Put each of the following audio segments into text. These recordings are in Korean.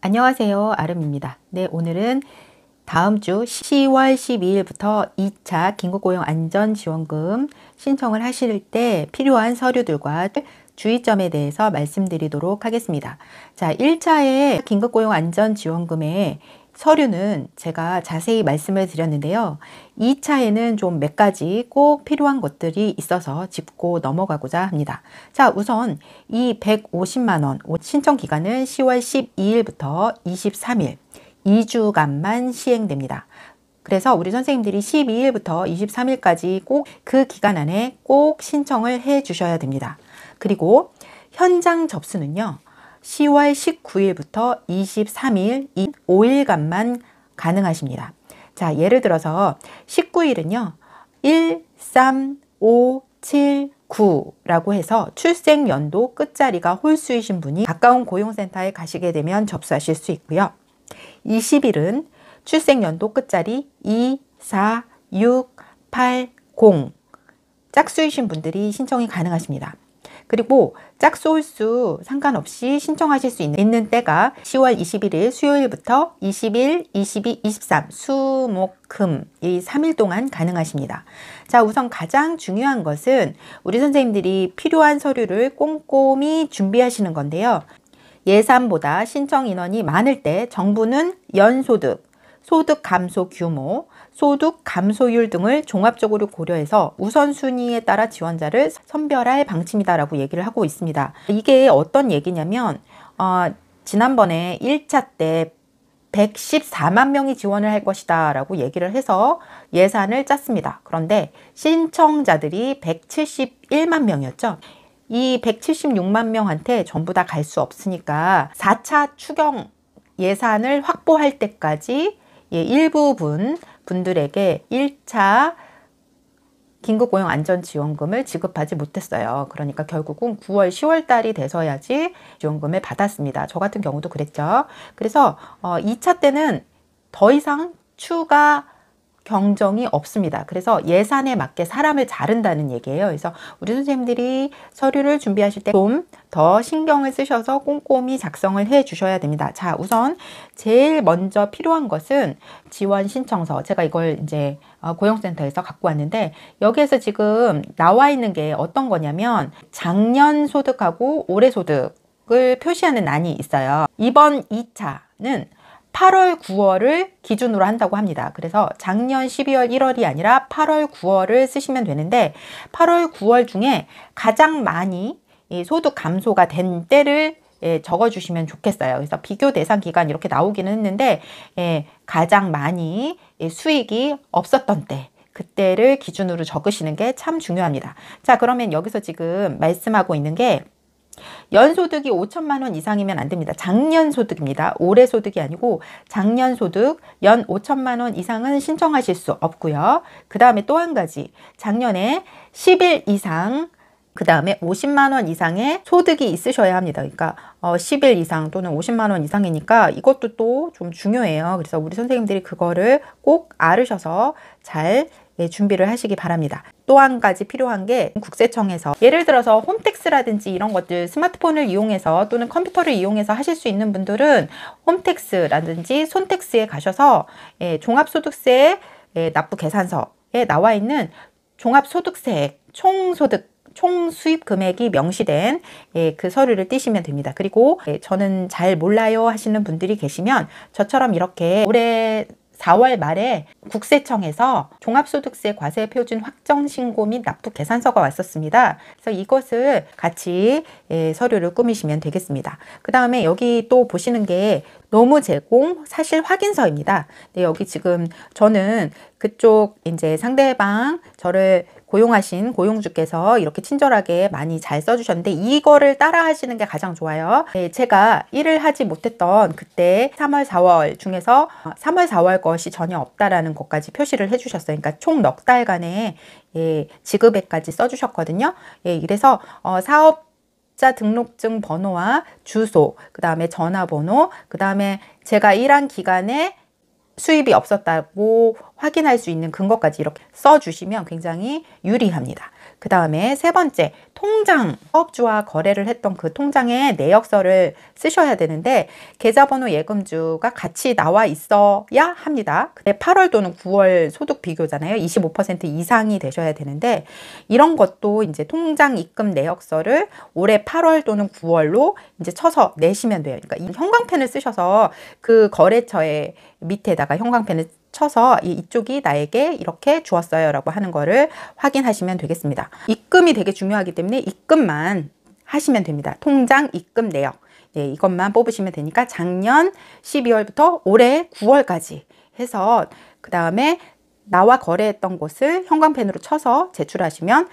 안녕하세요. 아름입니다. 네, 오늘은 다음 주 10월 12일부터 2차 긴급고용안전지원금 신청을 하실 때 필요한 서류들과 주의점에 대해서 말씀드리도록 하겠습니다. 자, 1차의 긴급고용안전지원금의 서류는 제가 자세히 말씀을 드렸는데요. 2차에는 좀 몇 가지 꼭 필요한 것들이 있어서 짚고 넘어가고자 합니다. 자, 우선 이 150만 원 신청 기간은 10월 12일부터 23일 2주간만 시행됩니다. 그래서 우리 선생님들이 12일부터 23일까지 꼭 그 기간 안에 꼭 신청을 해 주셔야 됩니다. 그리고 현장 접수는요. 10월 19일부터 23일 이 5일간만 가능하십니다. 자, 예를 들어서 19일은요. 1, 3, 5, 7, 9라고 해서 출생연도 끝자리가 홀수이신 분이 가까운 고용센터에 가시게 되면 접수하실 수 있고요. 20일은 출생연도 끝자리 2, 4, 6, 8, 0 짝수이신 분들이 신청이 가능하십니다. 그리고 짝수 홀수 상관없이 신청하실 수 있는 때가 10월 21일 수요일부터 20일, 22, 23 수, 목, 금 이 3일 동안 가능하십니다. 자, 우선 가장 중요한 것은 우리 선생님들이 필요한 서류를 꼼꼼히 준비하시는 건데요. 예산보다 신청 인원이 많을 때 정부는 연소득, 소득 감소 규모, 소득 감소율 등을 종합적으로 고려해서 우선순위에 따라 지원자를 선별할 방침이다라고 얘기를 하고 있습니다. 이게 어떤 얘기냐면 지난번에 1차 때 114만 명이 지원을 할 것이다 라고 얘기를 해서 예산을 짰습니다. 그런데 신청자들이 171만 명이었죠. 이 176만 명한테 전부 다 갈 수 없으니까 4차 추경 예산을 확보할 때까지 일부 분들에게 1차 긴급고용안전지원금을 지급하지 못했어요. 그러니까 결국은 9월, 10월 달이 돼서야지 지원금을 받았습니다. 저 같은 경우도 그랬죠. 그래서 2차 때는 더 이상 추가 경정이 없습니다. 그래서 예산에 맞게 사람을 자른다는 얘기예요. 그래서 우리 선생님들이 서류를 준비하실 때 좀 더 신경을 쓰셔서 꼼꼼히 작성을 해 주셔야 됩니다. 자, 우선 제일 먼저 필요한 것은 지원 신청서. 제가 이걸 이제 고용센터에서 갖고 왔는데 여기에서 지금 나와 있는 게 어떤 거냐면 작년 소득하고 올해 소득을 표시하는 란이 있어요. 이번 2차는 8월, 9월을 기준으로 한다고 합니다. 그래서 작년 12월, 1월이 아니라 8월, 9월을 쓰시면 되는데 8월, 9월 중에 가장 많이 소득 감소가 된 때를 적어주시면 좋겠어요. 그래서 비교 대상 기간 이렇게 나오기는 했는데 가장 많이 수익이 없었던 때 그때를 기준으로 적으시는 게 참 중요합니다. 자, 그러면 여기서 지금 말씀하고 있는 게 연소득이 5천만 원 이상이면 안 됩니다. 작년 소득입니다. 올해 소득이 아니고 작년 소득 연 5천만 원 이상은 신청하실 수 없고요. 그 다음에 또 한 가지 작년에 10일 이상 그 다음에 50만 원 이상의 소득이 있으셔야 합니다. 그러니까 10일 이상 또는 50만 원 이상이니까 이것도 또 좀 중요해요. 그래서 우리 선생님들이 그거를 꼭 알으셔서 잘 준비를 하시기 바랍니다. 또 한 가지 필요한 게 국세청에서 예를 들어서 홈택스라든지 이런 것들 스마트폰을 이용해서 또는 컴퓨터를 이용해서 하실 수 있는 분들은 홈택스라든지 손택스에 가셔서 종합소득세 납부 계산서에 나와 있는 종합소득세액 총 수입 금액이 명시된 그 서류를 띄시면 됩니다. 그리고 저는 잘 몰라요 하시는 분들이 계시면 저처럼 이렇게 올해 4월 말에 국세청에서 종합소득세 과세표준 확정신고 및 납부 계산서가 왔었습니다. 그래서 이것을 같이 서류를 꾸미시면 되겠습니다. 그 다음에 여기 또 보시는 게 노무 제공 사실 확인서입니다. 네, 여기 지금 저는 그쪽 이제 상대방 저를 고용하신 고용주께서 이렇게 친절하게 많이 잘 써주셨는데 이거를 따라 하시는 게 가장 좋아요. 제가 일을 하지 못했던 그때 3월, 4월 중에서 3월, 4월 것이 전혀 없다라는 것까지 표시를 해주셨어요. 그러니까 총 넉 달간의 지급액까지 써주셨거든요. 이래서 사업자 등록증 번호와 주소, 그 다음에 전화번호, 그 다음에 제가 일한 기간에 수입이 없었다고 확인할 수 있는 근거까지 이렇게 써주시면 굉장히 유리합니다. 그 다음에 세 번째, 통장, 사업주와 거래를 했던 그 통장에 내역서를 쓰셔야 되는데 계좌번호 예금주가 같이 나와 있어야 합니다. 근데 8월 또는 9월 소득 비교잖아요. 25% 이상이 되셔야 되는데 이런 것도 이제 통장 입금 내역서를 올해 8월 또는 9월로 이제 쳐서 내시면 돼요. 그러니까 이 형광펜을 쓰셔서 그 거래처의 밑에다가 형광펜을 쳐서 이쪽이 나에게 이렇게 주었어요 라고 하는 거를 확인하시면 되겠습니다. 입금이 되게 중요하기 때문에 입금만 하시면 됩니다. 통장 입금 내역, 네, 이것만 뽑으시면 되니까 작년 12월부터 올해 9월까지 해서 그 다음에 나와 거래했던 곳을 형광펜으로 쳐서 제출하시면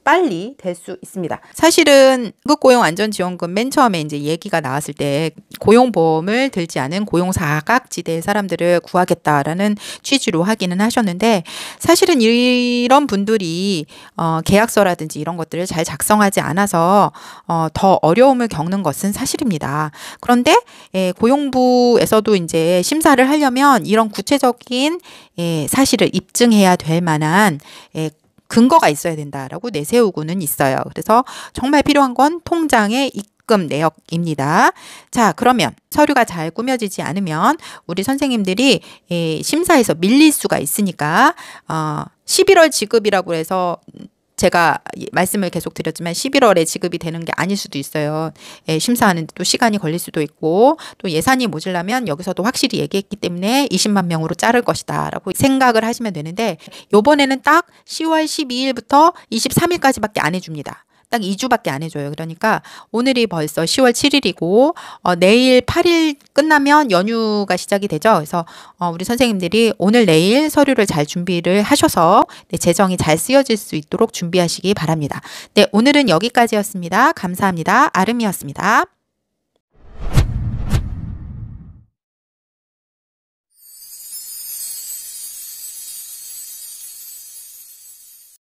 빨리 될 수 있습니다. 사실은 긴급고용안전지원금 맨 처음에 이제 얘기가 나왔을 때 고용보험을 들지 않은 고용사각지대 사람들을 구하겠다라는 취지로 하기는 하셨는데 사실은 이런 분들이 계약서라든지 이런 것들을 잘 작성하지 않아서 더 어려움을 겪는 것은 사실입니다. 그런데 고용부에서도 이제 심사를 하려면 이런 구체적인 사실을 입증해야 될 만한 근거가 있어야 된다라고 내세우고는 있어요. 그래서 정말 필요한 건 통장의 입금 내역입니다. 자, 그러면 서류가 잘 꾸며지지 않으면 우리 선생님들이 심사에서 밀릴 수가 있으니까 11월 지급이라고 해서 제가 말씀을 계속 드렸지만 11월에 지급이 되는 게 아닐 수도 있어요. 심사하는데 또 시간이 걸릴 수도 있고 또 예산이 모자라면 여기서도 확실히 얘기했기 때문에 20만 명으로 자를 것이다 라고 생각을 하시면 되는데 요번에는 딱 10월 12일부터 23일까지밖에 안 해줍니다. 딱 2주밖에 안 해줘요. 그러니까 오늘이 벌써 10월 7일이고 내일 8일 끝나면 연휴가 시작이 되죠. 그래서 우리 선생님들이 오늘 내일 서류를 잘 준비를 하셔서 재정이 잘 쓰여질 수 있도록 준비하시기 바랍니다. 네, 오늘은 여기까지였습니다. 감사합니다. 아름이었습니다.